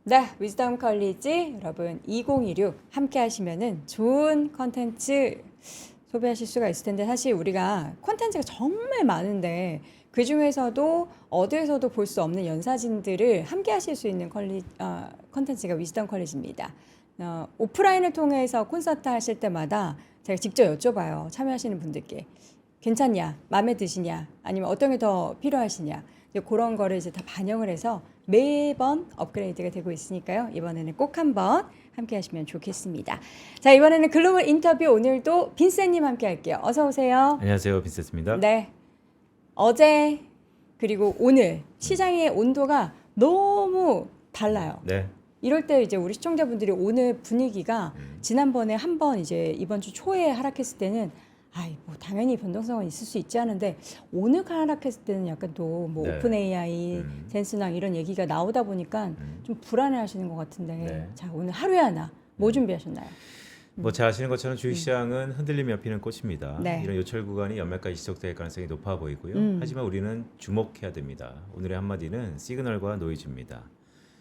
네, 위즈덤 컬리지 여러분 2016 함께 하시면은 좋은 컨텐츠 소비하실 수가 있을 텐데 사실 우리가 콘텐츠가 정말 많은데 그 중에서도 어디에서도 볼 수 없는 연사진들을 함께 하실 수 있는 컨텐츠가 위즈덤 컬리지입니다. 오프라인을 통해서 콘서트 하실 때마다 제가 직접 여쭤봐요. 참여하시는 분들께. 괜찮냐? 마음에 드시냐? 아니면 어떤 게 더 필요하시냐? 이제 그런 거를 이제 다 반영을 해서 매번 업그레이드가 되고 있으니까요. 이번에는 꼭 한번 함께 하시면 좋겠습니다. 자, 이번에는 글로벌 인터뷰 오늘도 빈센님 함께 할게요. 어서 오세요. 안녕하세요, 빈센스입니다. 네. 어제 그리고 오늘 시장의 온도가 너무 달라요. 네. 이럴 때 이제 우리 시청자분들이 오늘 분위기가 지난번에 한번 이제 이번 주 초에 하락했을 때는 뭐 당연히 변동성은 있을 수 있지 않은데 오늘 하락했을 때는 약간 또 뭐 네. 오픈 AI, 센스낭 이런 얘기가 나오다 보니까 좀 불안해하시는 것 같은데 네. 자 오늘 하루에 하나 뭐 준비하셨나요? 뭐 잘 아시는 것처럼 주식시장은 흔들림이 피는 꽃입니다. 네. 이런 요철 구간이 연말까지 지속될 가능성이 높아 보이고요. 하지만 우리는 주목해야 됩니다. 오늘의 한마디는 시그널과 노이즈입니다.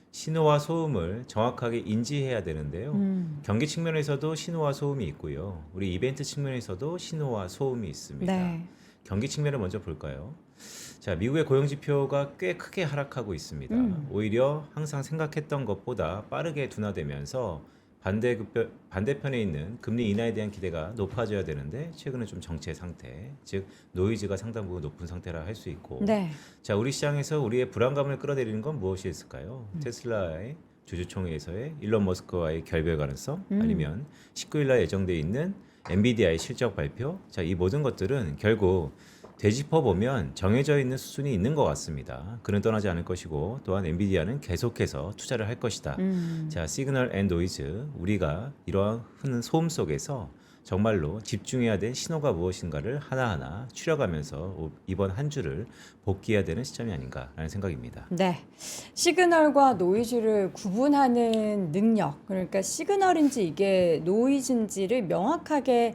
신호와 소음을 정확하게 인지해야 되는데요. 경기 측면에서도 신호와 소음이 있고요. 우리 이벤트 측면에서도 신호와 소음이 있습니다. 네. 경기 측면을 먼저 볼까요? 자, 미국의 고용 지표가 꽤 크게 하락하고 있습니다. 오히려 항상 생각했던 것보다 빠르게 둔화되면서 반대편에 있는 금리 인하에 대한 기대가 높아져야 되는데 최근에 좀 정체 상태, 즉 노이즈가 상당 부분 높은 상태라 할 수 있고. 네. 자, 우리 시장에서 우리의 불안감을 끌어내리는 건 무엇이 있을까요? 테슬라의 주주총회에서의 일론 머스크와의 결별 가능성, 아니면 19일 날 예정돼 있는 엔비디아의 실적 발표. 자, 이 모든 것들은 결국 되짚어 보면 정해져 있는 수준이 있는 것 같습니다. 그는 떠나지 않을 것이고 또한 엔비디아는 계속해서 투자를 할 것이다. 자, 시그널 앤 노이즈, 우리가 이러한 흐는 소음 속에서 정말로 집중해야 될 신호가 무엇인가를 하나하나 추려가면서 이번 한 주를 복귀해야 되는 시점이 아닌가라는 생각입니다. 네. 시그널과 노이즈를 구분하는 능력, 그러니까 시그널인지 이게 노이즈인지를 명확하게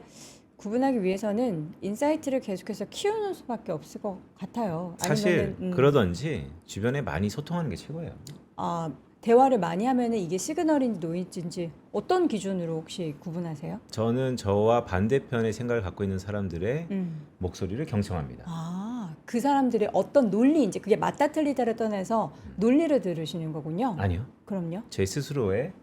구분하기 위해서는 인사이트를 계속해서 키우는 수밖에 없을 것 같아요. 사실 아니면은, 그러던지 주변에 많이 소통하는 게 최고예요. 대화를 많이 하면은 이게 시그널인지 노이즈인지 어떤 기준으로 혹시 구분하세요? 저는 저와 반대편의 생각을 갖고 있는 사람들의 목소리를 경청합니다. 그 사람들의 어떤 논리인지 그게 맞다 틀리다를 떠나서 논리를 들으시는 거군요. 아니요. 그럼요. 제 스스로의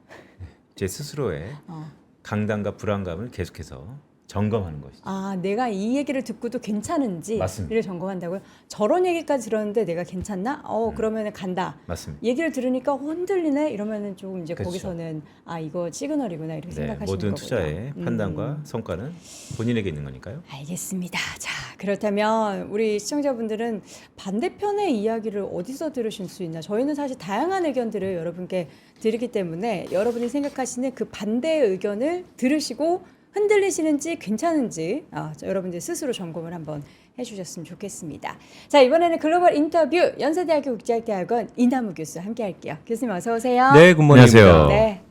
강단과 불안감을 계속해서 점검하는 것이죠. 내가 이 얘기를 듣고도 괜찮은지를 맞습니다. 점검한다고요? 저런 얘기까지 들었는데 내가 괜찮나? 그러면은 간다. 맞습니다. 얘기를 들으니까 흔들리네? 이러면은 조금 이제 그렇죠. 거기서는 이거 시그널이구나 이렇게 네, 생각하시는 모든 거군요. 투자의 판단과 성과는 본인에게 있는 거니까요. 알겠습니다. 자, 그렇다면 우리 시청자분들은 반대편의 이야기를 어디서 들으실 수 있나? 저희는 사실 다양한 의견들을 여러분께 드리기 때문에 여러분이 생각하시는 그 반대의 의견을 들으시고 흔들리시는지 괜찮은지 여러분들 스스로 점검을 한번 해주셨으면 좋겠습니다. 자, 이번에는 글로벌 인터뷰 연세대학교 국제학대학원 이남우 교수 함께 할게요. 교수님 어서 오세요. 네, 굿모닝입니다. 안녕하세요. 네.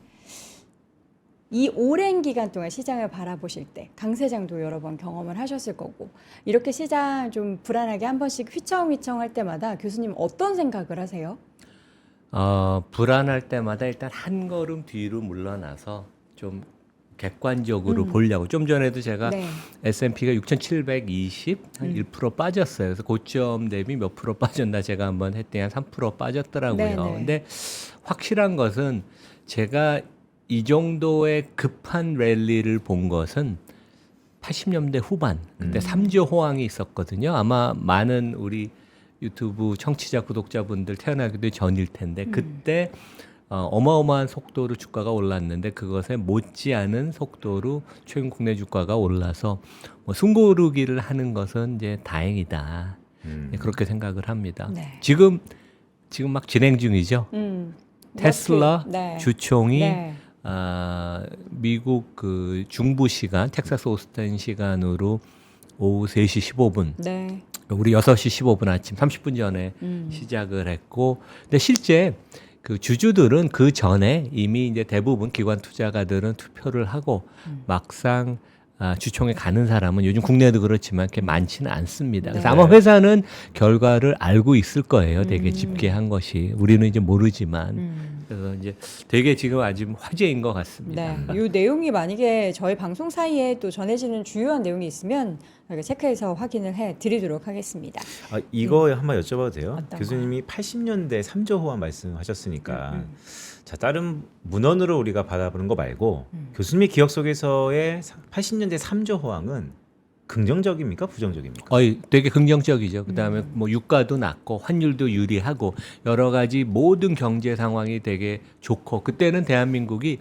이 오랜 기간 동안 시장을 바라보실 때 강세장도 여러 번 경험을 하셨을 거고 이렇게 시장 좀 불안하게 한 번씩 휘청휘청 할 때마다 교수님 어떤 생각을 하세요? 불안할 때마다 일단 한 걸음 뒤로 물러나서 좀 객관적으로 보려고. 좀 전에도 제가 네. S&P가 6,720, 한 1% 빠졌어요. 그래서 고점 대비 몇 프로 빠졌나 제가 한번 했더니 한 3% 빠졌더라고요. 네네. 근데 확실한 것은 제가 이 정도의 급한 랠리를 본 것은 80년대 후반, 그때 3조 호황이 있었거든요. 아마 많은 우리 유튜브 청취자, 구독자분들 태어나기도 전일 텐데 그때 어마어마한 속도로 주가가 올랐는데 그것에 못지않은 속도로 최근 국내 주가가 올라서 뭐 숨고르기를 하는 것은 이제 다행이다. 그렇게 생각을 합니다. 네. 지금 막 진행 중이죠. 테슬라 네. 주총이 네. 미국 그 중부 시간, 텍사스 오스틴 시간으로 오후 3시 15분. 네. 우리 6시 15분 아침 30분 전에 시작을 했고, 근데 실제 그 주주들은 그 전에 이미 이제 대부분 기관 투자가들은 투표를 하고 막상 주총에 가는 사람은 요즘 국내도 그렇지만 그렇게 많지는 않습니다. 그래서 네. 아마 회사는 결과를 알고 있을 거예요. 되게 집계한 것이 우리는 이제 모르지만 그래서 이제 되게 지금 아주 화제인 것 같습니다. 네, 이 내용이 만약에 저희 방송 사이에 또 전해지는 주요한 내용이 있으면 저희가 체크해서 확인을 해 드리도록 하겠습니다. 이거 한번 여쭤봐도 돼요? 어떤 교수님이 80년대 3조 호환 말씀하셨으니까 자, 다른 문헌으로 우리가 받아보는 거 말고 교수님의 기억 속에서의 80년대 3조 호황은 긍정적입니까? 부정적입니까? 되게 긍정적이죠. 그다음에 뭐 유가도 낮고 환율도 유리하고 여러 가지 모든 경제 상황이 되게 좋고 그때는 대한민국이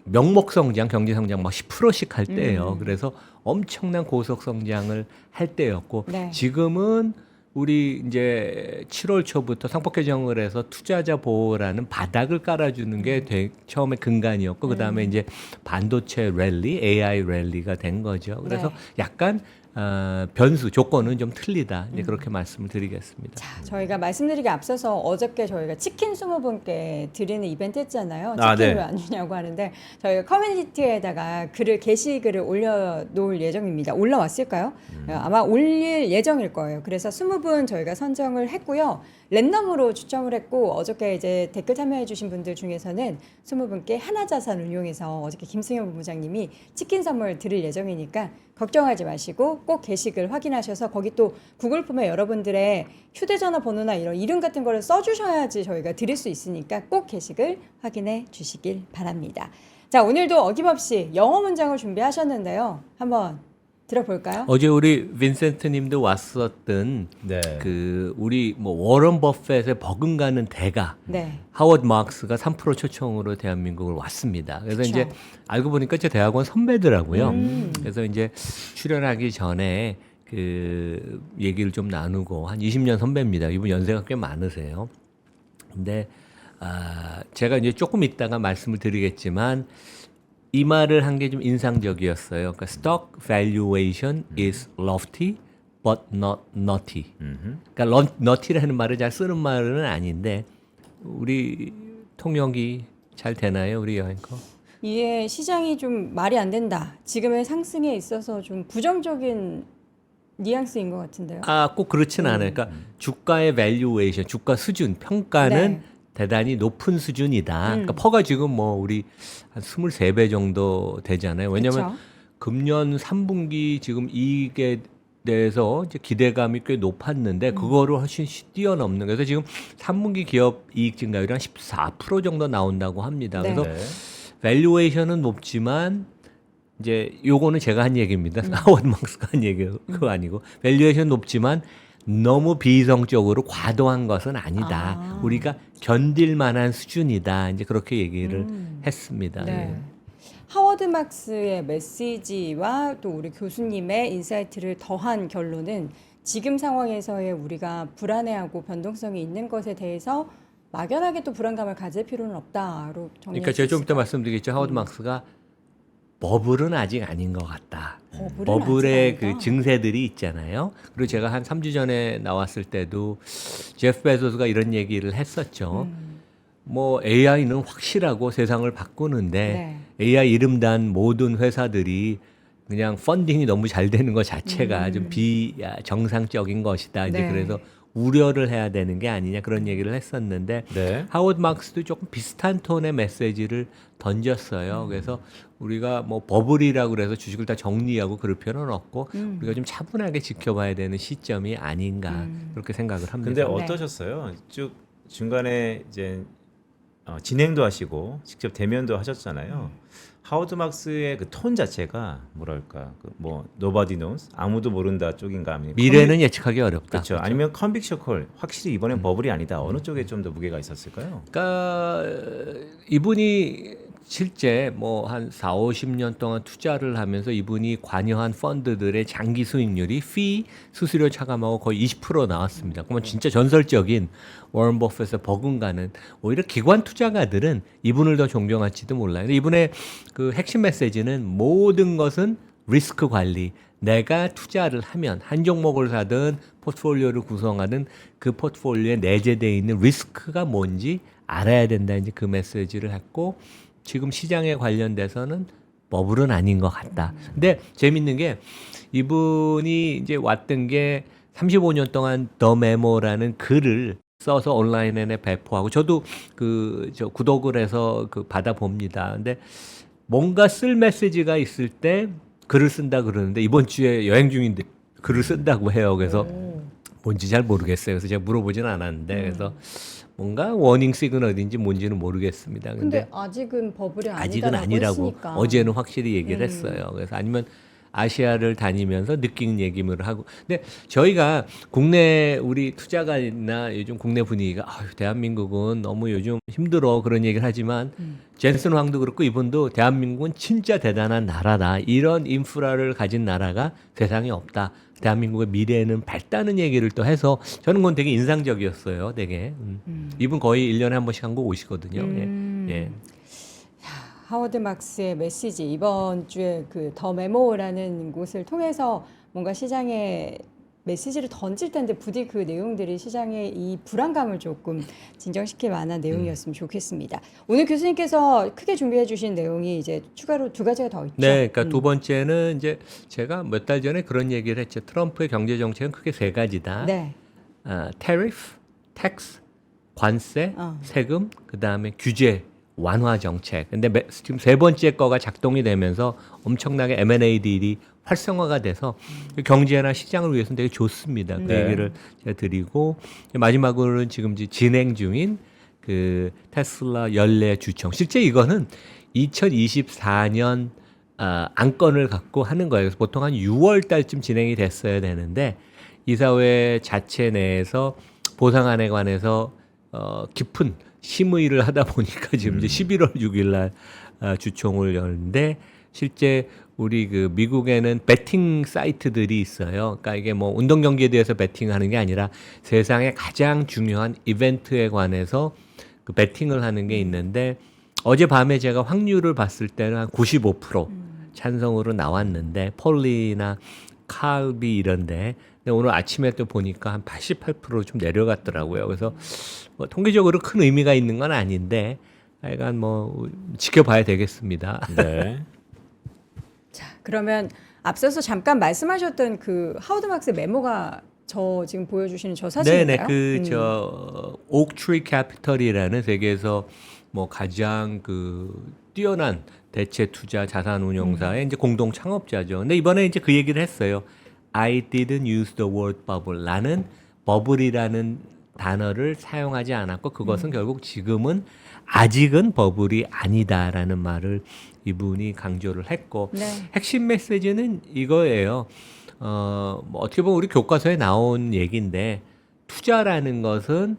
명목 성장, 경제 성장 막 10%씩 할 때예요. 그래서 엄청난 고속 성장을 할 때였고 네. 지금은 우리 이제 7월 초부터 상법 개정을 해서 투자자 보호라는 바닥을 깔아주는 게 처음에 근간이었고 그다음에 이제 반도체 랠리, AI 랠리가 된 거죠. 그래서 네. 약간 변수 조건은 좀 틀리다. 이제 그렇게 말씀을 드리겠습니다. 자, 저희가 말씀드리기 앞서서 어저께 저희가 치킨 20분께 드리는 이벤트 했잖아요. 아, 치킨 네. 왜 안 주냐고 하는데 저희가 커뮤니티에다가 게시글을 올려놓을 예정입니다. 올라왔을까요? 아마 올릴 예정일 거예요. 그래서 20분 저희가 선정을 했고요. 랜덤으로 추첨을 했고 어저께 이제 댓글 참여해주신 분들 중에서는 20분께 하나자산을 이용해서 어저께 김승현 본부장님이 치킨 선물 드릴 예정이니까 걱정하지 마시고 꼭 게시글 확인하셔서 거기 또 구글 폼에 여러분들의 휴대전화 번호나 이런 이름 같은 거를 써주셔야지 저희가 드릴 수 있으니까 꼭 게시글 확인해 주시길 바랍니다. 자, 오늘도 어김없이 영어 문장을 준비하셨는데요. 한번 들어볼까요? 어제 우리 빈센트님도 왔었던 네. 그 우리 뭐 워런 버핏의 버금가는 대가 네. 하워드 마크스가 3% 초청으로 대한민국을 왔습니다. 그래서 그쵸. 이제 알고 보니까 제 대학원 선배더라고요. 음. 그래서 이제 출연하기 전에 그 얘기를 좀 나누고 한 20년 선배입니다. 이분 연세가 꽤 많으세요. 근데 제가 이제 조금 있다가 말씀을 드리겠지만 이 말을 한 게 좀 인상적이었어요. 그러니까 stock valuation is lofty but not naughty. 그러니까 naughty라는 말을 잘 쓰는 말은 아닌데 우리 통역이 잘 되나요, 우리 여행커? 이게 시장이 좀 말이 안 된다. 지금의 상승에 있어서 좀 부정적인 뉘앙스인 것 같은데요. 꼭 그렇진 않아요. 그러니까 주가의 valuation, 주가 수준, 평가는 네. 대단히 높은 수준이다. 그러니까 퍼가 지금 뭐 우리 한 23배 정도 되잖아요. 왜냐하면 그쵸? 금년 3분기 지금 이익에 대해서 이제 기대감이 꽤 높았는데 그거를 훨씬 뛰어넘는 그래서 지금 3분기 기업 이익 증가율이 한 14% 정도 나온다고 합니다. 네. 그래서 네. 밸류에이션은 높지만 이제 요거는 제가 한 얘기입니다. 하워드 막스가 한 얘기가 그거 아니고 밸류에이션 높지만 너무 비이성적으로 과도한 것은 아니다. 우리가 견딜 만한 수준이다. 이제 그렇게 얘기를 했습니다. 네. 예. 하워드 막스의 메시지와 또 우리 교수님의 인사이트를 더한 결론은 지금 상황에서의 우리가 불안해하고 변동성이 있는 것에 대해서 막연하게 또 불안감을 가질 필요는 없다로 정리해 그러니까 제가 좀 이따 주셨을까요? 말씀드리겠죠. 하워드 막스가 버블은 아직 아닌 것 같다. 아직 버블의 아니다. 그 증세들이 있잖아요. 그리고 제가 한 3주 전에 나왔을 때도 제프 베조스가 이런 얘기를 했었죠. 뭐 AI는 확실하고 세상을 바꾸는데 AI 이름 단 모든 회사들이 그냥 펀딩이 너무 잘 되는 것 자체가 좀 비정상적인 것이다. 이제 네. 그래서 우려를 해야 되는 게 아니냐 그런 얘기를 했었는데 네. 하워드 막스도 조금 비슷한 톤의 메시지를 던졌어요. 그래서 우리가 뭐 버블이라고 그래서 주식을 다 정리하고 그럴 필요는 없고 우리가 좀 차분하게 지켜봐야 되는 시점이 아닌가 그렇게 생각을 합니다. 근데 어떠셨어요? 쭉 중간에 이제 진행도 하시고 직접 대면도 하셨잖아요. 하워드 막스의 그 톤 자체가 뭐랄까 뭐 nobody knows 아무도 모른다 쪽인가 아니면 미래는 예측하기 어렵다. 그렇죠. 아니면 컨빅션 콜 확실히 이번엔 버블이 아니다. 어느 쪽에 좀 더 무게가 있었을까요? 그러니까 이분이 실제 뭐 한 4, 50년 동안 투자를 하면서 이분이 관여한 펀드들의 장기 수익률이 수수료 차감하고 거의 20% 나왔습니다. 그러면 진짜 전설적인 워런 버핏의 버금가는 오히려 기관 투자가들은 이분을 더 존경할지도 몰라요. 근데 이분의 그 핵심 메시지는 모든 것은 리스크 관리. 내가 투자를 하면 한 종목을 사든 포트폴리오를 구성하든 그 포트폴리오에 내재되어 있는 리스크가 뭔지 알아야 된다. 이제 그 메시지를 했고 지금 시장에 관련돼서는 버블은 아닌 것 같다. 근데 재밌는 게 이분이 이제 왔던 게 35년 동안 더 메모라는 글을 써서 온라인에 배포하고 저도 저 구독을 해서 받아 봅니다. 근데 뭔가 쓸 메시지가 있을 때 글을 쓴다 그러는데 이번 주에 여행 중인데 글을 쓴다고 해요. 그래서 뭔지 잘 모르겠어요. 그래서 제가 물어보지는 않았는데 그래서 뭔가 워닝 시그널인지 뭔지는 모르겠습니다. 근데 아직은 버블이 아직은 아니다라고 아니라고 했으니까. 어제는 확실히 얘기를 했어요. 그래서 아니면 아시아를 다니면서 느끼는 얘기를 하고. 근데 저희가 국내 우리 투자가나 요즘 국내 분위기가 대한민국은 너무 요즘 힘들어 그런 얘기를 하지만 젠슨 황도 그렇고 이분도 대한민국은 진짜 대단한 나라다. 이런 인프라를 가진 나라가 세상에 없다. 대한민국의 미래는 밝다는 얘기를 또 해서 저는 그건 되게 인상적이었어요. 되게. 이분 거의 1년에 한 번씩 한국 오시거든요. 예. 하워드 막스의 메시지 이번 주에 더 메모라는 곳을 통해서 뭔가 시장에 메시지를 던질 텐데 부디 그 내용들이 시장의 이 불안감을 조금 진정시킬 만한 내용이었으면 좋겠습니다. 오늘 교수님께서 크게 준비해 주신 내용이 이제 추가로 두 가지가 더 있죠. 네, 그러니까 두 번째는 이제 제가 몇 달 전에 그런 얘기를 했죠. 트럼프의 경제 정책은 크게 세 가지다. 네. tariff, tax, 관세, 세금, 그 다음에 규제 완화 정책. 근데 지금 세 번째 거가 작동이 되면서 엄청나게 M&A 딜이 활성화가 돼서 경제나 시장을 위해서는 되게 좋습니다. 그 네. 얘기를 제가 드리고 마지막으로는 지금 진행 중인 그 테슬라 연례 주총. 실제 이거는 2024년 안건을 갖고 하는 거예요. 그래서 보통 한 6월 달쯤 진행이 됐어야 되는데 이사회 자체 내에서 보상안에 관해서 깊은 심의를 하다 보니까 지금 이제 11월 6일 날 주총을 열는데 실제 우리 미국에는 베팅 사이트들이 있어요. 그러니까 이게 뭐 운동 경기에 대해서 베팅하는 게 아니라 세상의 가장 중요한 이벤트에 관해서 그 베팅을 하는 게 있는데 어젯밤에 제가 확률을 봤을 때는 한 95% 찬성으로 나왔는데 폴리나 칼비 이런데 근데 오늘 아침에 또 보니까 한 88%좀 내려갔더라고요. 그래서 뭐 통계적으로 큰 의미가 있는 건 아닌데 하여간 뭐 지켜봐야 되겠습니다. 네. 자, 그러면 앞서서 잠깐 말씀하셨던 그 하워드 막스 메모가 저 지금 보여주시는 저 사진인가요? 네네, 저 옥트리 캐피털이라는 세계에서 뭐 가장 뛰어난 대체 투자 자산 운용사의 이제 공동 창업자죠. 근데 이번에 이제 그 얘기를 했어요. I didn't use the word bubble. 나는 버블이라는 단어를 사용하지 않았고 그것은 결국 지금은 아직은 버블이 아니다라는 말을 이분이 강조를 했고 네. 핵심 메시지는 이거예요. 뭐 어떻게 보면 우리 교과서에 나온 얘기인데 투자라는 것은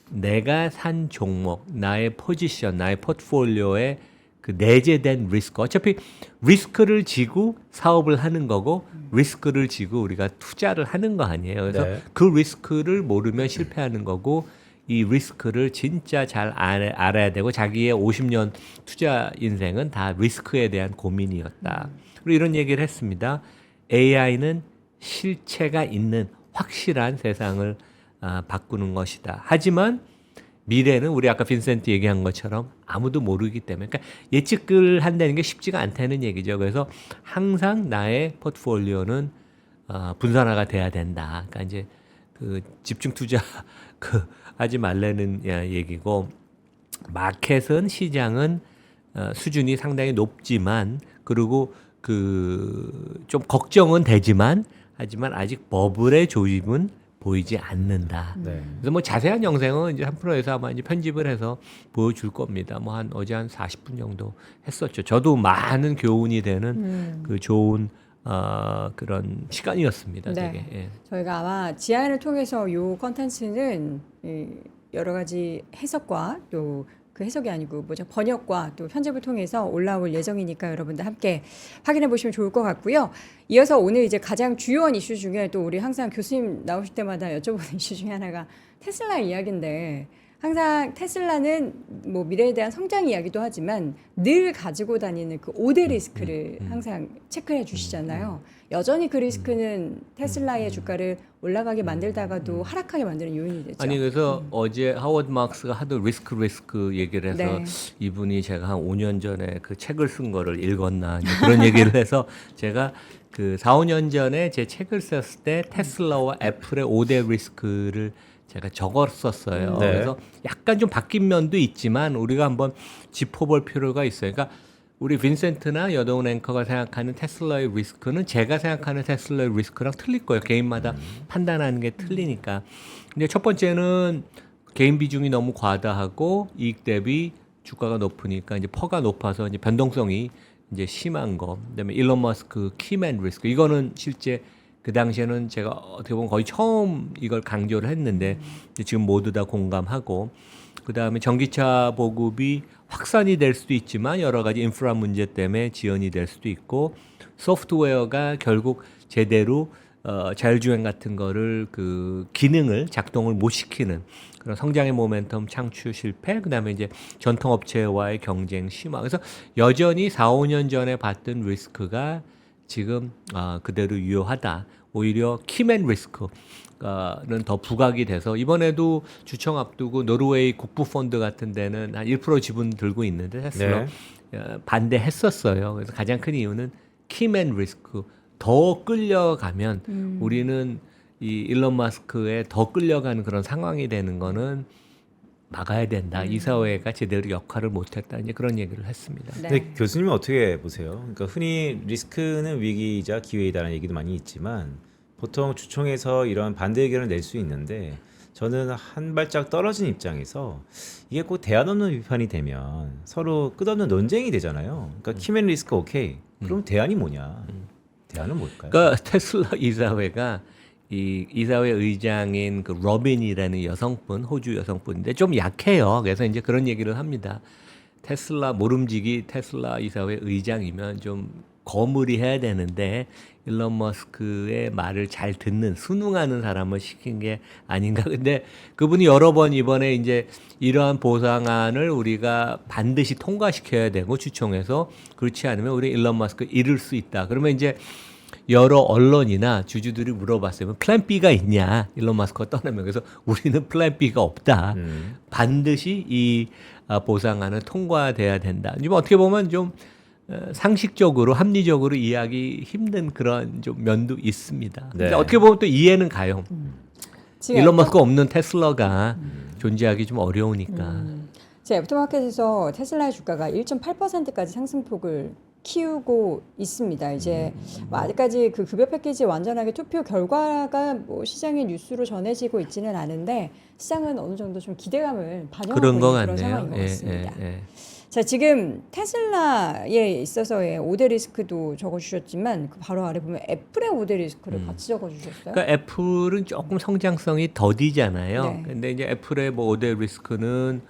내가 산 종목, 나의 포지션, 나의 포트폴리오에 그 내재된 리스크. 어차피 리스크를 지고 사업을 하는 거고 리스크를 지고 우리가 투자를 하는 거 아니에요. 그래서 네. 그 리스크를 모르면 실패하는 거고 이 리스크를 진짜 잘 알아야 되고 자기의 50년 투자 인생은 다 리스크에 대한 고민이었다. 그리고 이런 얘기를 했습니다. AI는 실체가 있는 확실한 세상을 바꾸는 것이다. 하지만 미래는 우리 아까 빈센트 얘기한 것처럼 아무도 모르기 때문에 그러니까 예측을 한다는 게 쉽지가 않다는 얘기죠. 그래서 항상 나의 포트폴리오는 분산화가 돼야 된다. 그러니까 이제 집중 투자 하지 말라는 얘기고 마켓은 시장은 수준이 상당히 높지만 그리고 좀 걱정은 되지만 하지만 아직 버블의 조짐은 보이지 않는다. 네. 그래서 뭐 자세한 영상은 이제 한 프로에서 아마 이제 편집을 해서 보여줄 겁니다. 뭐 어제 한 40분 정도 했었죠. 저도 많은 교훈이 되는 그 좋은 그런 시간이었습니다. 네. 되게. 예. 저희가 아마 지아인을 통해서 요 컨텐츠는 여러 가지 해석과 또 그 해석이 아니고 번역과 또 편집을 통해서 올라올 예정이니까 여러분들 함께 확인해 보시면 좋을 것 같고요. 이어서 오늘 이제 가장 주요한 이슈 중에 또 우리 항상 교수님 나오실 때마다 여쭤보는 이슈 중에 하나가 테슬라 이야기인데 항상 테슬라는 뭐 미래에 대한 성장 이야기도 하지만 늘 가지고 다니는 그 5대 리스크를 항상 체크해 주시잖아요. 여전히 그 리스크는 테슬라의 주가를 올라가게 만들다가도 하락하게 만드는 요인이 되죠. 아니 그래서 어제 하워드 마크스가 하도 리스크 얘기를 해서 네. 이분이 제가 한 5년 전에 그 책을 쓴 거를 읽었나 이제 그런 얘기를 해서 제가 그 4, 5년 전에 제 책을 썼을 때 테슬라와 애플의 5대 리스크를 제가 적었었어요. 네. 그래서 약간 좀 바뀐 면도 있지만 우리가 한번 짚어볼 필요가 있어요. 그러니까 우리 빈센트나 여동훈 앵커가 생각하는 테슬라의 리스크는 제가 생각하는 테슬라의 리스크랑 틀릴 거예요. 개인마다 판단하는 게 틀리니까. 근데 첫 번째는 개인 비중이 너무 과다하고 이익 대비 주가가 높으니까 이제 퍼가 높아서 이제 변동성이 이제 심한 거. 그다음에 일론 머스크 키맨 리스크. 이거는 실제 그 당시에는 제가 어떻게 보면 거의 처음 이걸 강조를 했는데 이제 지금 모두 다 공감하고 그다음에 전기차 보급이 확산이 될 수도 있지만 여러 가지 인프라 문제 때문에 지연이 될 수도 있고 소프트웨어가 결국 제대로 자율주행 같은 거를 그 기능을 작동을 못 시키는 그런 성장의 모멘텀 창출 실패 그다음에 이제 전통업체와의 경쟁 심화 그래서 여전히 4, 5년 전에 봤던 리스크가 지금 그대로 유효하다. 오히려 키맨 리스크는 더 부각이 돼서 이번에도 주청 앞두고 노르웨이 국부 펀드 같은 데는 한 1% 지분 들고 있는데 테슬라 반대했었어요. 그래서 가장 큰 이유는 키맨 리스크 더 끌려가면 우리는 이 일론 마스크에 더 끌려가는 그런 상황이 되는 거는 막아야 된다. 이 사회가 제대로 역할을 못했다. 이제 그런 얘기를 했습니다. 네. 근데 교수님은 어떻게 보세요? 그러니까 흔히 리스크는 위기이자 기회이다라는 얘기도 많이 있지만 보통 주총에서 이런 반대 의견을 낼 수 있는데 저는 한 발짝 떨어진 입장에서 이게 꼭 대안 없는 비판이 되면 서로 끝없는 논쟁이 되잖아요. 그러니까 키맨 리스크 오케이. 그럼 대안이 뭐냐? 대안은 뭘까요? 그러니까 테슬라 이사회가 이 이사회 의장인 그 로빈이라는 여성분, 호주 여성분인데 좀 약해요. 그래서 이제 그런 얘기를 합니다. 테슬라 모름지기 테슬라 이사회 의장이면 좀 거물이 해야 되는데 일론 머스크의 말을 잘 듣는 순응하는 사람을 시킨 게 아닌가. 근데 그분이 여러 번 이번에 이제 이러한 보상안을 우리가 반드시 통과시켜야 되고 주총에서 그렇지 않으면 우리 일론 머스크 잃을 수 있다. 그러면 이제 여러 언론이나 주주들이 물어봤어요. 플랜 B가 있냐? 일론 머스크가 떠나면. 그래서 우리는 플랜 B가 없다. 반드시 이 보상안은 통과돼야 된다. 지금 어떻게 보면 좀 상식적으로 합리적으로 이해하기 힘든 그런 좀 면도 있습니다. 근데 네. 어떻게 보면 또 이해는 가요. 지금 일론 머스크가 없는 테슬라가 존재하기 좀 어려우니까. 제 애프터마켓에서 테슬라의 주가가 1.8%까지 상승폭을 키우고 있습니다. 이제 뭐 아직까지 그 급여 패키지 완전하게 투표 결과가 뭐 시장의 뉴스로 전해지고 있지는 않은데 시장은 어느 정도 좀 기대감을 반영하고 그런 있는 거 그런 같네요. 상황인 것 같습니다. 예. 자, 지금 테슬라에 있어서의 5대 리스크도 적어주셨지만 그 바로 아래 보면 애플의 5대 리스크를 같이 적어주셨어요. 그러니까 애플은 조금 성장성이 더디잖아요. 네. 근데 이제 애플의 뭐 5대 리스크는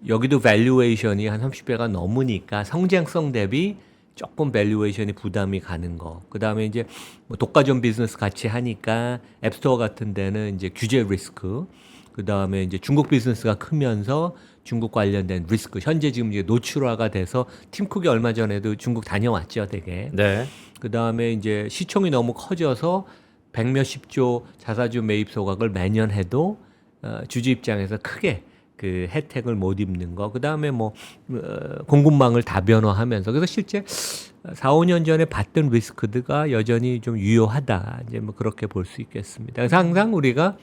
여기도 밸류에이션이 한 30배가 넘으니까 성장성 대비 조금 밸류에이션이 부담이 가는 거. 그다음에 이제 뭐 독과점 비즈니스 같이 하니까 앱스토어 같은 데는 이제 규제 리스크. 그다음에 이제 중국 비즈니스가 크면서 중국 관련된 리스크. 현재 지금 이제 노출화가 돼서 팀 쿡이 얼마 전에도 중국 다녀왔죠, 되게. 네. 그다음에 이제 시총이 너무 커져서 100몇십조 자사주 매입 소각을 매년 해도 주주 입장에서 크게 그 혜택을 못 입는 거. 그다음에 뭐 공급망을 다변화하면서 그래서 실제 4, 5년 전에 봤던 리스크가 여전히 좀 유효하다. 이제 뭐 그렇게 볼 수 있겠습니다. 그래서 항상 우리가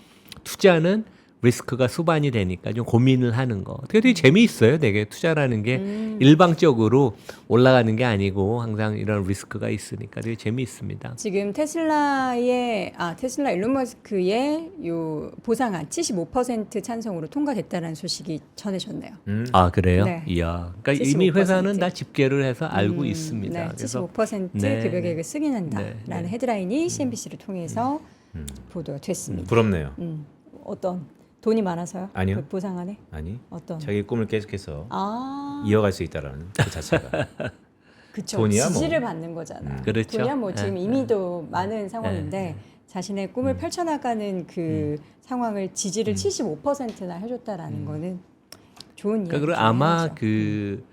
투자는 리스크가 수반이 되니까 좀 고민을 하는 거. 되게 재미있어요. 되게 투자라는 게 일방적으로 올라가는 게 아니고 항상 이런 리스크가 있으니까 되게 재미있습니다. 지금 테슬라 일론 머스크의 요 보상안 75% 찬성으로 통과됐다는 소식이 전해졌네요. 아 그래요? 네. 이야. 그러니까 75%. 이미 회사는 다 집계를 해서 알고 있습니다. 네, 그래서 75% 네. 급여 계획을 승인한다라는 네. 헤드라인이 CNBC를 통해서 보도가 됐습니다. 부럽네요. 어떤 돈이 많아서요? 아니요. 그 보상안에 아니. 어떤? 자기 꿈을 계속해서 아, 이어갈 수 있다라는 그 자체가. 그쵸. 돈이야, 뭐. 지지를 받는 거잖아. 그렇죠. 돈이야 뭐 지금 네. 이미도 많은 상황인데 자신의 꿈을 펼쳐나가는 그 상황을 지지를 75%나 해줬다라는 거는 좋은 이야기. 그러니까 아마 그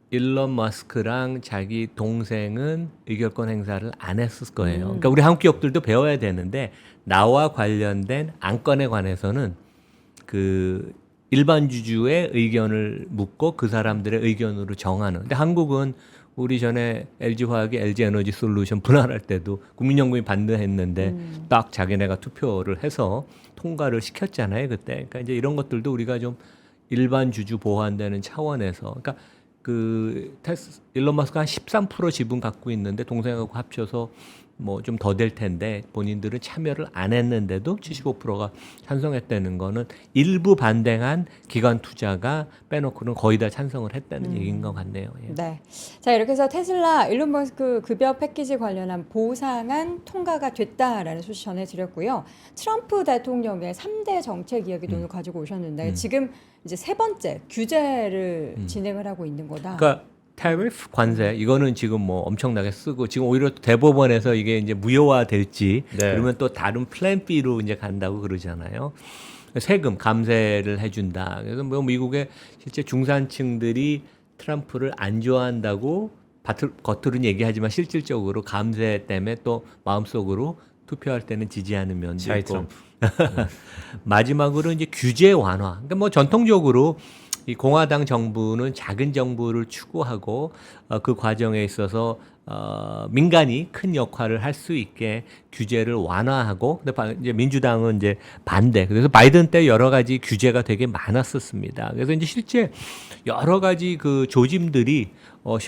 일론 머스크랑 자기 동생은 의결권 행사를 안 했을 거예요. 그러니까 우리 한국 기업들도 배워야 되는데 나와 관련된 안건에 관해서는 그 일반 주주의 의견을 묻고 그 사람들의 의견으로 정하는. 근데 한국은 우리 전에 LG화학이 LG에너지솔루션 분할할 때도 국민연금이 반대했는데 딱 자기네가 투표를 해서 통과를 시켰잖아요, 그때. 그러니까 이제 이런 것들도 우리가 좀 일반 주주 보호한다는 차원에서, 그러니까 그 일론 머스크가 한 13% 지분 갖고 있는데 동생하고 합쳐서 뭐 좀 더 될 텐데 본인들은 참여를 안 했는데도 75%가 찬성했다는 거는 일부 반대한 기관 투자가 빼놓고는 거의 다 찬성을 했다는 얘기인 것 같네요. 예. 네. 자, 이렇게 해서 테슬라 일론 머스크 급여 패키지 관련한 보상안 통과가 됐다라는 소식 전해드렸고요. 트럼프 대통령의 3대 정책 이야기도 오늘 가지고 오셨는데 지금 이제 세 번째 규제를 진행을 하고 있는 거다. 그러니까 tariff 관세 이거는 지금 뭐 엄청나게 쓰고 지금 오히려 대법원에서 이게 이제 무효화될지 네. 그러면 또 다른 플랜 B로 이제 간다고 그러잖아요. 세금 감세를 해준다. 그래서 뭐 미국의 실제 중산층들이 트럼프를 안 좋아한다고 겉으로는 얘기하지만 실질적으로 감세 때문에 또 마음속으로 투표할 때는 지지하는 면도 샤이 있고. 트럼프. 마지막으로 이제 규제 완화. 그러니까 뭐 전통적으로 이 공화당 정부는 작은 정부를 추구하고 그 과정에 있어서 민간이 큰 역할을 할 수 있게 규제를 완화하고, 근데 이제 민주당은 이제 반대. 그래서 바이든 때 여러 가지 규제가 되게 많았었습니다. 그래서 이제 실제 여러 가지 그 조짐들이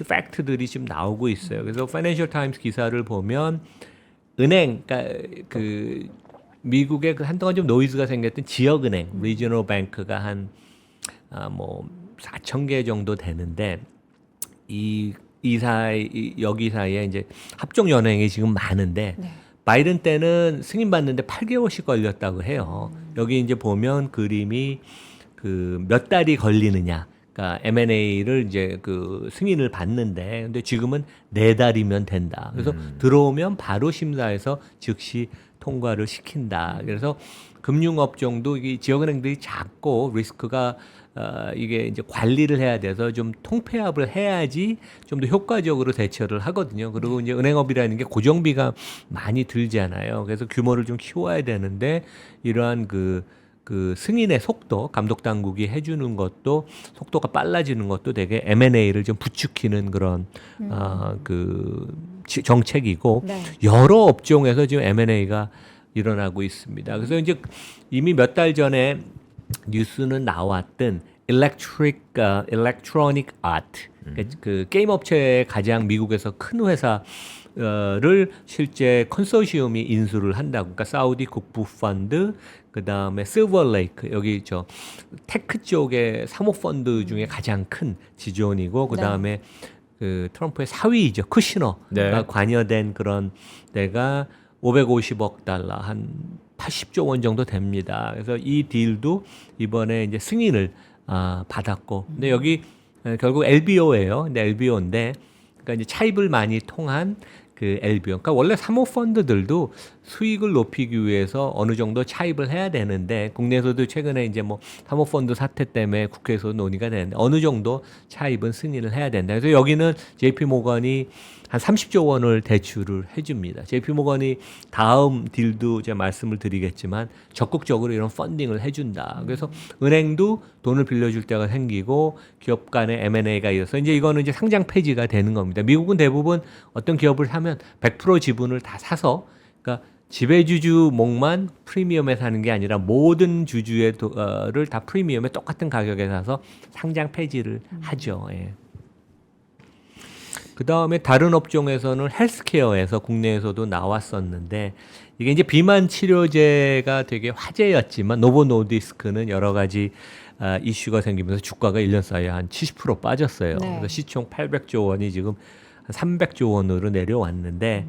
팩트들이 지금 나오고 있어요. 그래서 파이낸셜 타임스 기사를 보면 은행, 그러니까 그 미국에 그 한동안 좀 노이즈가 생겼던 지역은행, 리저널 뱅크가 한 뭐 4,000개 정도 되는데 여기 사이에 이제 합종 연행이 지금 많은데 네. 바이든 때는 승인 받는데 8개월씩 걸렸다고 해요. 여기 이제 보면 그림이 그 몇 달이 걸리느냐. 그러니까 M&A를 이제 그 승인을 받는데 근데 지금은 4달이면 된다. 그래서 들어오면 바로 심사해서 즉시 통과를 시킨다. 그래서 금융업종도 이 지역은행들이 작고 리스크가 이게 이제 관리를 해야 돼서 좀 통폐합을 해야지 좀 더 효과적으로 대처를 하거든요. 그리고 이제 은행업이라는 게 고정비가 많이 들잖아요. 그래서 규모를 좀 키워야 되는데 이러한 그 승인의 속도, 감독 당국이 해주는 것도 속도가 빨라지는 것도 되게 M&A를 좀 부추기는 그런 정책이고 네. 여러 업종에서 지금 M&A가 일어나고 있습니다. 그래서 이제 이미 몇 달 전에 뉴스는 나왔던 electronic art, 그 게임 업체의 가장 미국에서 큰 회사를 실제 컨소시엄이 인수를 한다고. 그러니까 사우디 국부 펀드, 그 다음에 실버레이크, 여기 저 테크 쪽의 사모펀드 중에 가장 큰 지존이고, 그 다음에 그 트럼프의 사위이죠, 쿠시너가 네. 관여된 그런 데가 550억 달러, 한 80조 원 정도 됩니다. 그래서 이 딜도 이번에 이제 승인을 받았고, 근데 여기 결국 LBO예요. 근데 LBO인데, 그러니까 이제 차입을 많이 통한 그 LBO. 그러니까 원래 사모펀드들도 수익을 높이기 위해서 어느 정도 차입을 해야 되는데, 국내에서도 최근에 이제 뭐 사모펀드 사태 때문에 국회에서 논의가 되는데 어느 정도 차입은 승인을 해야 된다. 그래서 여기는 JP 모건이 한 30조 원을 대출을 해줍니다. JP 모건이 다음 딜도 제가 말씀을 드리겠지만 적극적으로 이런 펀딩을 해준다. 그래서 은행도 돈을 빌려줄 때가 생기고 기업 간의 M&A가 있어서 이제 이거는 이제 상장 폐지가 되는 겁니다. 미국은 대부분 어떤 기업을 사면 100% 지분을 다 사서, 그러니까 지배주주목만 프리미엄에 사는 게 아니라 모든 주주를 다 프리미엄에 똑같은 가격에 사서 상장 폐지를 하죠. 예. 그 다음에 다른 업종에서는 헬스케어에서 국내에서도 나왔었는데, 이게 이제 비만 치료제가 되게 화제였지만 노보 노디스크는 여러 가지 이슈가 생기면서 주가가 1년 사이에 한 70% 빠졌어요. 네. 그래서 시총 800조 원이 지금 한 300조 원으로 내려왔는데,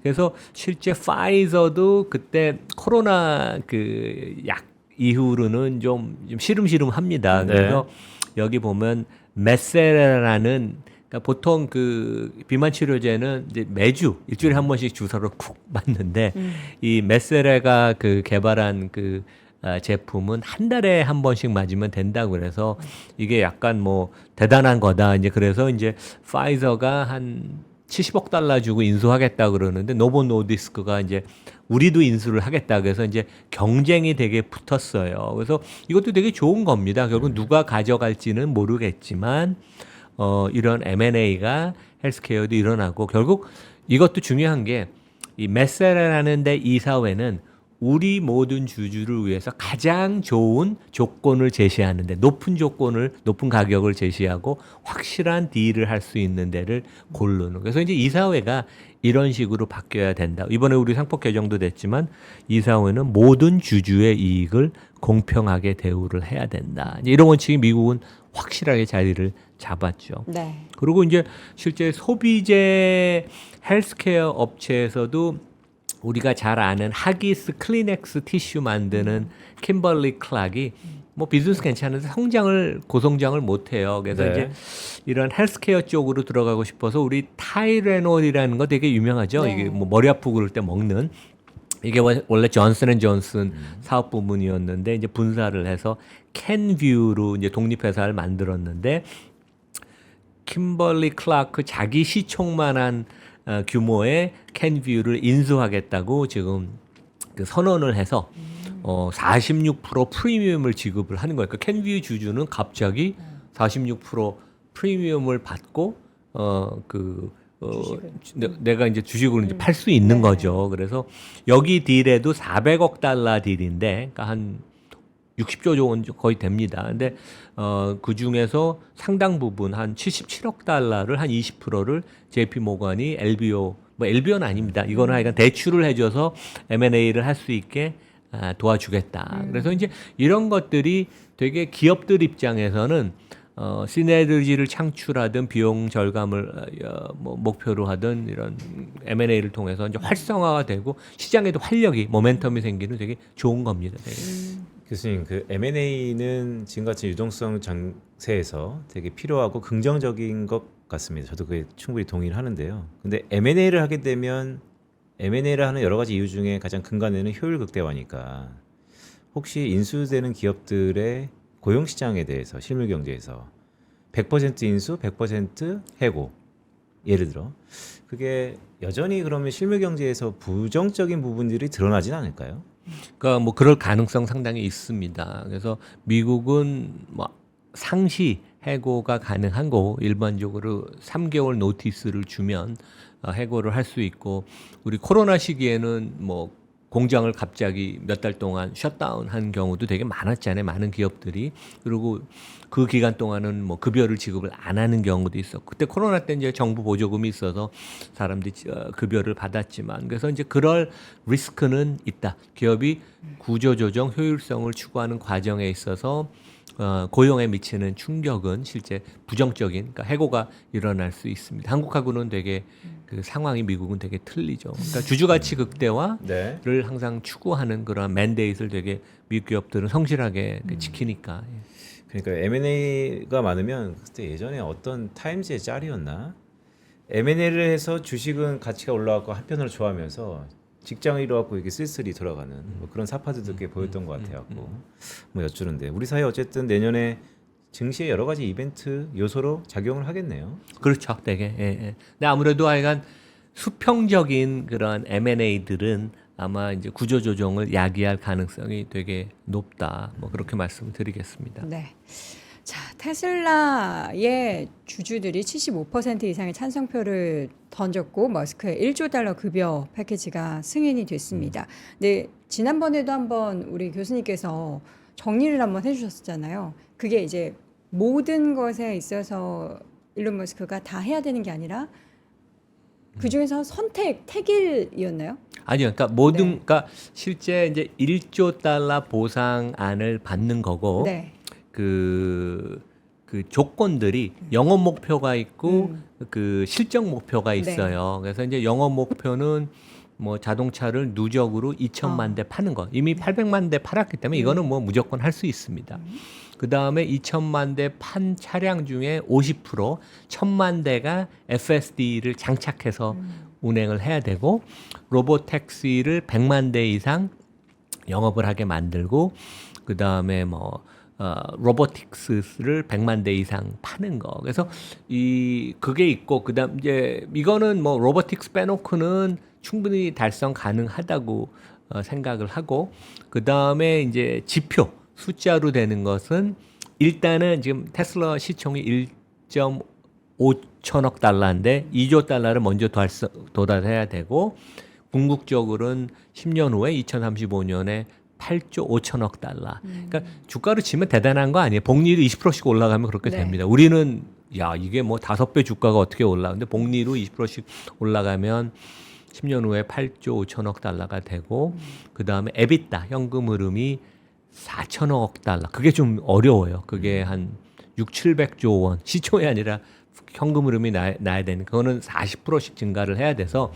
그래서 실제 파이저도 그때 코로나 그 약 이후로는 좀 시름시름합니다. 네. 그래서 여기 보면 메세라라는 그러니까 보통 그 비만 치료제는 이제 매주 일주일에 한 번씩 주사로 쿡 맞는데 이 메세레가 그 개발한 그 제품은 한 달에 한 번씩 맞으면 된다고 그래서 이게 약간 뭐 대단한 거다. 이제 그래서 이제 파이저가 한 70억 달러 주고 인수하겠다 그러는데 노보 노디스크가 이제 우리도 인수를 하겠다 그래서 이제 경쟁이 되게 붙었어요. 그래서 이것도 되게 좋은 겁니다. 결국 누가 가져갈지는 모르겠지만 이런 M&A가 헬스케어도 일어나고 결국 이것도 중요한 게 이 메세라라는 데 이사회는 우리 모든 주주를 위해서 가장 좋은 조건을 제시하는데 높은 가격을 제시하고 확실한 딜을 할 수 있는 데를 고르는. 그래서 이제 이사회가 이런 식으로 바뀌어야 된다. 이번에 우리 상법 개정도 됐지만 이사회는 모든 주주의 이익을 공평하게 대우를 해야 된다. 이제 이런 원칙이 미국은 확실하게 자리를 잡았죠. 네. 그리고 이제 실제 소비재 헬스케어 업체에서도 우리가 잘 아는 하기스 클리넥스 티슈 만드는 킴벌리 클락이 뭐 비즈니스 괜찮은데 고성장을 못 해요. 그래서 네. 이제 이런 헬스케어 쪽으로 들어가고 싶어서 우리 타이레놀이라는 거 되게 유명하죠. 네. 이게 뭐 머리 아프고 그럴 때 먹는 이게 원래 존슨앤존슨 사업 부문이었는데 이제 분사를 해서 캔뷰로 이제 독립회사를 만들었는데 킴벌리 클라크 자기 시총만한 규모의 캔뷰를 인수하겠다고 지금 그 선언을 해서 46% 프리미엄을 지급을 하는 거예요. 그러니까 캔뷰 주주는 갑자기 46% 프리미엄을 받고 내가 이제 주식을 이제 팔 수 있는 네. 거죠. 그래서 여기 딜에도 400억 달러 딜인데, 그러니까 한 60조 원 거의 됩니다. 근데 그 중에서 상당 부분 한 77억 달러를 한 20%를 JP 모건이 LBO 뭐 LBO는 아닙니다. 이거는 하여간 대출을 해줘서 M&A를 할 수 있게 도와주겠다. 그래서 이제 이런 것들이 되게 기업들 입장에서는 시너지를 창출하든 비용 절감을 목표로 하든 이런 M&A를 통해서 이제 활성화가 되고 시장에도 활력이 모멘텀이 생기는 되게 좋은 겁니다. 되게. 교수님, 그 M&A는 지금같이 유동성 장세에서 되게 필요하고 긍정적인 것 같습니다. 저도 그에 충분히 동의를 하는데요. 근데 M&A를 하게 되면 M&A를 하는 여러 가지 이유 중에 가장 근간에는 효율 극대화니까 혹시 인수되는 기업들의 고용 시장에 대해서 실물 경제에서 100% 인수, 100% 해고 예를 들어 그게 여전히 그러면 실물 경제에서 부정적인 부분들이 드러나진 않을까요? 그러니까 뭐 그럴 가능성 상당히 있습니다. 그래서 미국은 뭐 상시 해고가 가능한 거 일반적으로 3개월 노티스를 주면 해고를 할 수 있고 우리 코로나 시기에는 뭐 공장을 갑자기 몇 달 동안 셧다운 한 경우도 되게 많았잖아요. 많은 기업들이. 그리고 그 기간 동안은 뭐 급여를 지급을 안 하는 경우도 있었고. 그때 코로나 때 이제 정부 보조금이 있어서 사람들이 급여를 받았지만 그래서 이제 그럴 리스크는 있다. 기업이 구조조정 효율성을 추구하는 과정에 있어서 고용에 미치는 충격은 실제 부정적인 그러니까 해고가 일어날 수 있습니다. 한국하고는 되게 그 상황이 미국은 되게 틀리죠. 그러니까 주주가치 극대화를 네. 항상 추구하는 그런 맨데이트를 되게 미국 기업들은 성실하게 지키니까. 예. 그러니까 M&A가 많으면 그때 예전에 어떤 타임즈의 짤이었나? M&A를 해서 주식은 가치가 올라가고 한편으로 좋아하면서 직장을 잃어갖고 이게 쓸쓸히 돌아가는 뭐 그런 사파들도 꽤 보였던 것 같아갖고 뭐 여쭈는데 우리 사회 어쨌든 내년에 증시의 여러 가지 이벤트 요소로 작용을 하겠네요. 그렇죠, 되게. 예, 예. 근데 아무래도 하여간 수평적인 그런 M&A들은 아마 이제 구조조정을 야기할 가능성이 되게 높다. 뭐 그렇게 말씀을 드리겠습니다. 네. 자, 테슬라의 주주들이 75% 이상의 찬성표를 던졌고 머스크의 1조 달러 급여 패키지가 승인이 됐습니다. 근데 지난번에도 한번 우리 교수님께서 정리를 한번 해주셨잖아요. 그게 이제 모든 것에 있어서 일론 머스크가 다 해야 되는 게 아니라 그 중에서 택일이었나요? 아니요, 그러니까 모든, 네. 그러니까 실제 이제 1조 달러 보상안을 받는 거고, 네. 그 조건들이 영업 목표가 있고 그 실적 목표가 있어요. 그래서 이제 영업 목표는 뭐 자동차를 누적으로 2천만 대 파는 거. 이미 800만 대 팔았기 때문에 이거는 뭐 무조건 할 수 있습니다. 그 다음에 2천만 대 판 차량 중에 50% 1,000만 대가 FSD를 장착해서 운행을 해야 되고 로보택시를 100만 대 이상 영업을 하게 만들고 그 다음에 로보틱스를 100만 대 이상 파는 거. 그래서 그게 있고 그다음 이제 이거는 뭐 로보틱스 빼놓고는 충분히 달성 가능하다고 생각을 하고 그다음에 이제 지표 숫자로 되는 것은 일단은 지금 테슬라 시총이 1.5천억 달러인데 2조 달러를 먼저 도달해야 되고 궁극적으로는 10년 후에 2035년에 8조 5천억 달러. 그러니까 주가로 치면 대단한 거 아니에요. 복리율이 20%씩 올라가면 그렇게 네. 됩니다. 우리는 야 이게 뭐 5배 주가가 어떻게 올라? 근데 복리로 20%씩 올라가면 10년 후에 8조 5천억 달러가 되고 그 다음에 에비타 현금 흐름이 4천억 달러. 그게 좀 어려워요. 그게 한 700조 원 시총이 아니라 현금 흐름이 나야 되는. 그거는 40%씩 증가를 해야 돼서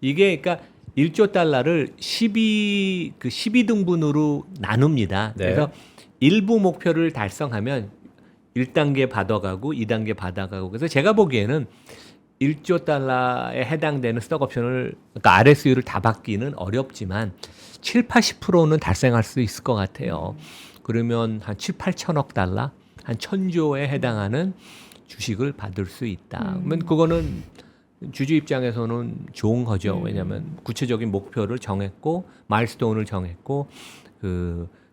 이게 그러니까 1조 달러를 12등분으로 나눕니다. 네. 그래서 일부 목표를 달성하면 1단계 받아가고 2단계 받아가고 그래서 제가 보기에는 1조 달러에 해당되는 스톡옵션을 그러니까 RSU를 다 받기는 어렵지만 7, 80%는 달성할 수 있을 것 같아요. 그러면 한 7, 8천억 달러, 한 1,000조에 해당하는 주식을 받을 수 있다. 그러면 그거는 주주 입장에서는 좋은 거죠. 왜냐하면 구체적인 목표를 정했고 마일스톤을 정했고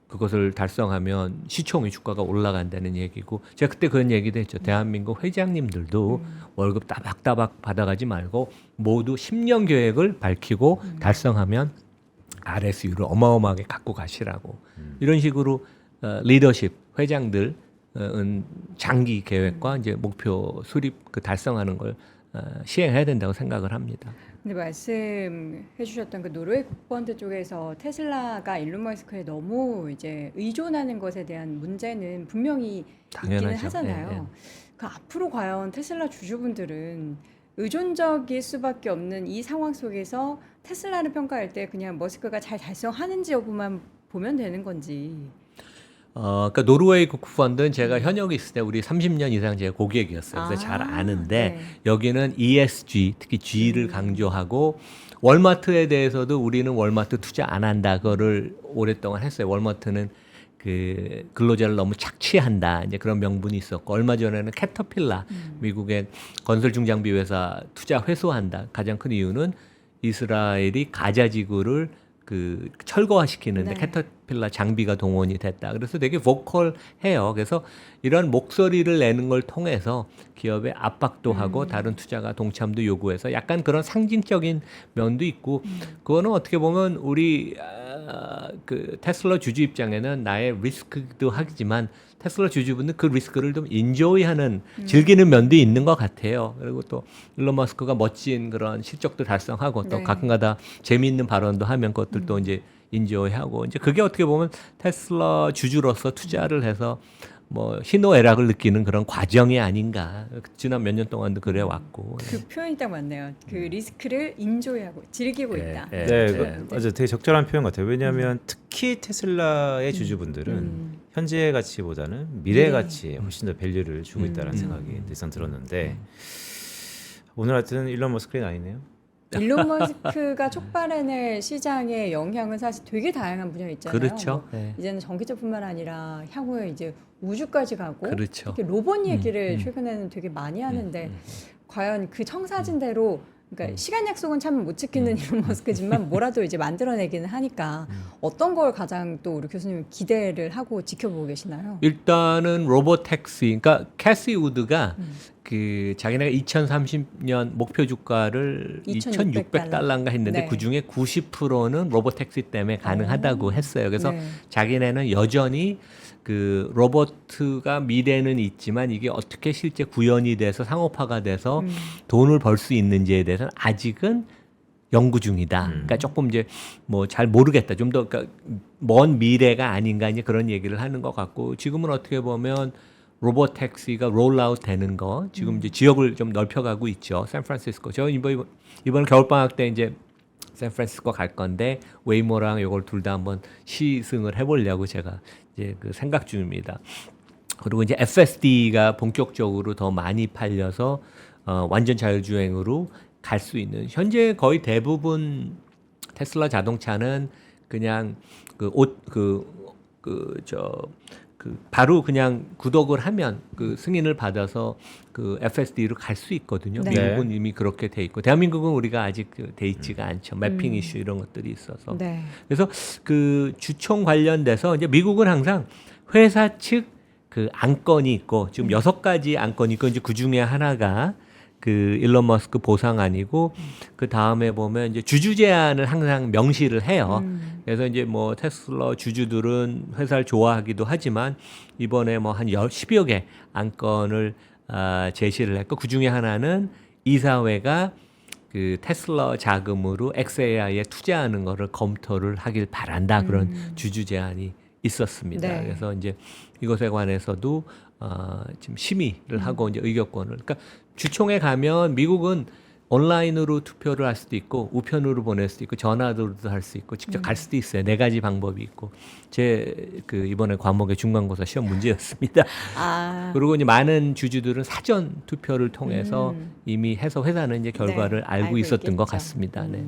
그것을 달성하면 시총이 주가가 올라간다는 얘기고 제가 그때 그런 얘기도 했죠. 대한민국 회장님들도 월급 따박따박 받아가지 말고 모두 10년 계획을 밝히고 달성하면 RSU를 어마어마하게 갖고 가시라고 이런 식으로 리더십 회장들은 장기 계획과 이제 목표 수립 달성하는 걸 시행해야 된다고 생각을 합니다. 근데 말씀해 주셨던 그 노르웨이 국번드 쪽에서 테슬라가 일론 머스크에 너무 이제 의존하는 것에 대한 문제는 분명히 있기는 당연하죠. 하잖아요. 예, 예. 그 앞으로 과연 테슬라 주주분들은 의존적일 수밖에 없는 이 상황 속에서 테슬라를 평가할 때 그냥 머스크가 잘 달성하는지 여부만 보면 되는 건지. 그러니까 노르웨이 국부펀드는 제가 현역에 있을 때 우리 30년 이상 제가 고객이었어요. 그래서 잘 아는데 네. 여기는 ESG 특히 G를 강조하고 월마트에 대해서도 우리는 월마트 투자 안 한다. 그거를 오랫동안 했어요. 월마트는 그 근로자를 너무 착취한다. 이제 그런 명분이 있었고 얼마 전에는 캐터필라 미국의 건설 중장비 회사 투자 회수한다. 가장 큰 이유는 이스라엘이 가자 지구를 철거화시키는데 네. 캐터필라 장비가 동원이 됐다. 그래서 되게 보컬해요. 그래서 이런 목소리를 내는 걸 통해서 기업에 압박도 하고 다른 투자가 동참도 요구해서 약간 그런 상징적인 면도 있고 그거는 어떻게 보면 우리 그 테슬라 주주 입장에는 나의 리스크도 하지만 테슬라 주주분들 그 리스크를 좀 인조이하는 즐기는 면도 있는 것 같아요. 그리고 또 일론 머스크가 멋진 그런 실적도 달성하고 또 네. 가끔가다 재미있는 발언도 하면 그것들도 이제 인조이하고 이제 그게 어떻게 보면 테슬라 주주로서 투자를 해서 뭐 희노애락을 느끼는 그런 과정이 아닌가. 지난 몇 년 동안도 그래 왔고. 그 표현이 딱 맞네요. 그 리스크를 인조이하고 즐기고 있다. 네, 맞아, 되게 적절한 표현 같아요. 왜냐하면 특히 테슬라의 주주분들은 현재의 가치보다는 미래의 가치에 훨씬 더 밸류를 주고 있다는 생각이 일단 들었는데 오늘 하여튼 일론 머스크의 나이네요. 일론 머스크가 촉발해낼 시장의 영향은 사실 되게 다양한 분야에 있잖아요. 그렇죠. 뭐 네. 이제는 전기차뿐만 아니라 향후에 이제 우주까지 가고 그렇죠. 특히 로봇 얘기를 최근에는 되게 많이 하는데 과연 그 청사진대로 그러니까 시간 약속은 참 못 지키는 일론 머스크지만 뭐라도 이제 만들어내기는 하니까 어떤 걸 가장 또 우리 교수님 기대를 하고 지켜보고 계시나요? 일단은 로보택시, 그러니까 캐시 우드가 그 자기네가 2030년 목표 주가를 2,600달러인가 했는데 네. 그 중에 90%는 로보택시 때문에 가능하다고 했어요. 그래서 네. 자기네는 여전히 그 로봇가 미래는 있지만 이게 어떻게 실제 구현이 돼서 상업화가 돼서 돈을 벌 수 있는지에 대해서는 아직은 연구 중이다. 그러니까 조금 이제 뭐 잘 모르겠다. 좀 더 그러니까 먼 미래가 아닌가 이제 그런 얘기를 하는 것 같고 지금은 어떻게 보면 로봇 택시가 롤아웃 되는 거 지금 이제 지역을 좀 넓혀가고 있죠. 샌프란시스코. 저 이번 겨울 방학 때 이제 샌프란시스코 갈 건데 웨이모랑 이걸 둘 다 한번 시승을 해보려고 제가 이제 그 생각 중입니다. 그리고 이제 FSD가 본격적으로 더 많이 팔려서 완전 자율주행으로 갈 수 있는 현재 거의 대부분 테슬라 자동차는 그냥 바로 그냥 구독을 하면 그 승인을 받아서 그 FSD로 갈 수 있거든요. 네. 미국은 이미 그렇게 돼 있고 대한민국은 우리가 아직 돼 있지가 않죠. 매핑 이슈 이런 것들이 있어서. 네. 그래서 그 주총 관련돼서 이제 미국은 항상 회사 측 그 안건이 있고 지금 6가지 안건이 있고 이제 그 중에 하나가 그 일론 머스크 보상안이고 그 다음에 보면 이제 주주 제한을 항상 명시를 해요. 그래서 이제 뭐 테슬라 주주들은 회사를 좋아하기도 하지만 이번에 뭐 한 10여 개 안건을 제시를 했고 그 중에 하나는 이사회가 그 테슬라 자금으로 XAI에 투자하는 거를 검토를 하길 바란다 그런 주주 제한이 있었습니다. 네. 그래서 이제 이것에 관해서도 지금 심의를 하고 이제 의결권을 그러니까 주총에 가면 미국은 온라인으로 투표를 할 수도 있고 우편으로 보낼 수도 있고 전화로도 할 수 있고 직접 갈 수도 있어요. 4가지 방법이 있고 제 그 이번에 과목의 중간고사 시험 문제였습니다. 그리고 이제 많은 주주들은 사전 투표를 통해서 이미 해서 회사는 이제 결과를 네, 알고 있었던 있겠죠. 것 같습니다. 네.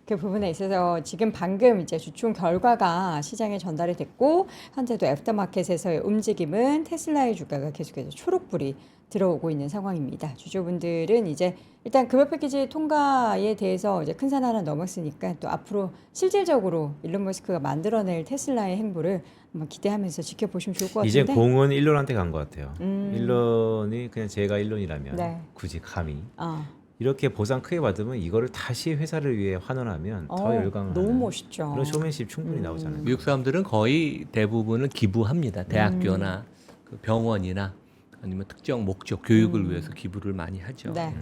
그 부분에 있어서 지금 방금 이제 주총 결과가 시장에 전달이 됐고 현재도 애프터마켓에서의 움직임은 테슬라의 주가가 계속해서 초록불이 들어오고 있는 상황입니다. 주주분들은 이제 일단 금융 패키지 통과에 대해서 이제 큰 산 하나 넘었으니까 또 앞으로 실질적으로 일론 머스크가 만들어낼 테슬라의 행보를 한번 기대하면서 지켜보시면 좋을 것 이제 같은데. 공은 일론한테 간 것 같아요. 일론이 그냥 제가 일론이라면 네. 굳이 감히 아, 이렇게 보상 크게 받으면 이거를 다시 회사를 위해 환원하면 더 열광을 너무 하는 멋있죠. 그런 쇼맨십 충분히 나오잖아요. 미국 사람들은 거의 대부분은 기부합니다. 대학교나 그 병원이나 아니면 특정 목적 교육을 위해서 기부를 많이 하죠. 네.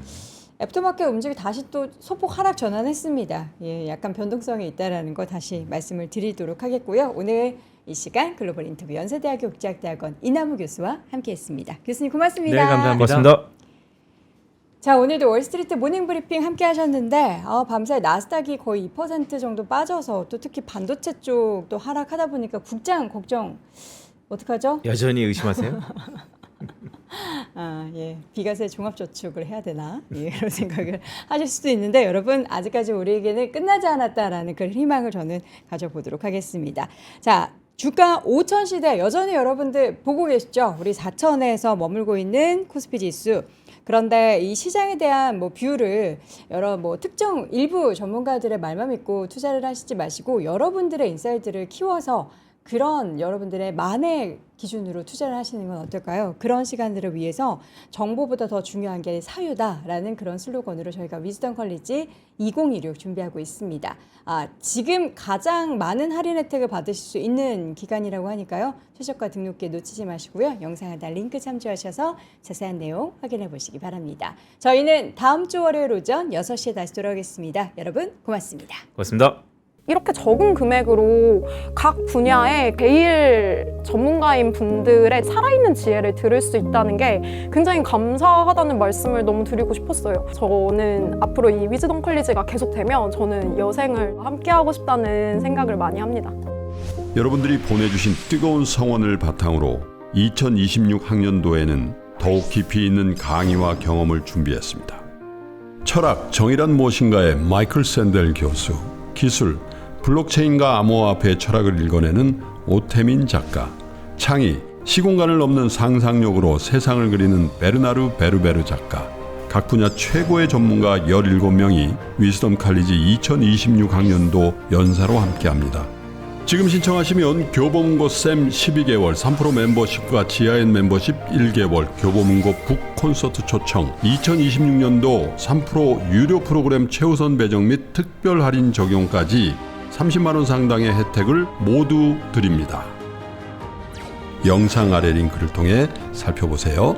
애프터마켓 움직이 다시 또 소폭 하락 전환했습니다. 예, 약간 변동성이 있다라는 거 다시 말씀을 드리도록 하겠고요. 오늘 이 시간 글로벌 인터뷰 연세대학교 국제학대학원 이남우 교수와 함께했습니다. 교수님 고맙습니다. 네, 감사합니다. 고맙습니다. 자, 오늘도 월스트리트 모닝 브리핑 함께 하셨는데 밤새 나스닥이 거의 2% 정도 빠져서 또 특히 반도체 쪽 또 하락하다 보니까 국장 걱정 어떡하죠? 여전히 의심하세요? 예. 비과세 종합저축을 해야 되나? 예, 그런 생각을 하실 수도 있는데 여러분 아직까지 우리에게는 끝나지 않았다라는 그런 희망을 저는 가져보도록 하겠습니다. 자, 주가 5천 시대 여전히 여러분들 보고 계시죠? 우리 4천에서 머물고 있는 코스피 지수. 그런데 이 시장에 대한 뭐 뷰를 여러 뭐 특정 일부 전문가들의 말만 믿고 투자를 하시지 마시고 여러분들의 인사이트를 키워서 그런 여러분들의 만의 기준으로 투자를 하시는 건 어떨까요? 그런 시간들을 위해서 정보보다 더 중요한 게 사유다라는 그런 슬로건으로 저희가 위즈덤 컬리지 2016 준비하고 있습니다. 지금 가장 많은 할인 혜택을 받으실 수 있는 기간이라고 하니까요. 최저가 등록기에 놓치지 마시고요. 영상에 다 링크 참조하셔서 자세한 내용 확인해 보시기 바랍니다. 저희는 다음 주 월요일 오전 6시에 다시 돌아오겠습니다. 여러분 고맙습니다. 고맙습니다. 이렇게 적은 금액으로 각 분야의 제일 전문가인 분들의 살아있는 지혜를 들을 수 있다는 게 굉장히 감사하다는 말씀을 너무 드리고 싶었어요. 저는 앞으로 이 위즈덤 컬리지가 계속되면 저는 여생을 함께하고 싶다는 생각을 많이 합니다. 여러분들이 보내주신 뜨거운 성원을 바탕으로 2026 학년도에는 더욱 깊이 있는 강의와 경험을 준비했습니다. 철학 정의란 무엇인가의 마이클 샌델 교수, 기술 블록체인과 암호화폐의 철학을 읽어내는 오태민 작가, 창의 시공간을 넘는 상상력으로 세상을 그리는 베르나르 베르베르 작가, 각 분야 최고의 전문가 17명이 위즈덤 칼리지 2026 학년도 연사로 함께합니다. 지금 신청하시면 교보문고 쌤 12개월, 3프로 멤버십과 지하엔 멤버십 1개월, 교보문고 북 콘서트 초청, 2026년도 3프로 유료 프로그램 최우선 배정 및 특별 할인 적용까지 30만 원 상당의 혜택을 모두 드립니다. 영상 아래 링크를 통해 살펴보세요.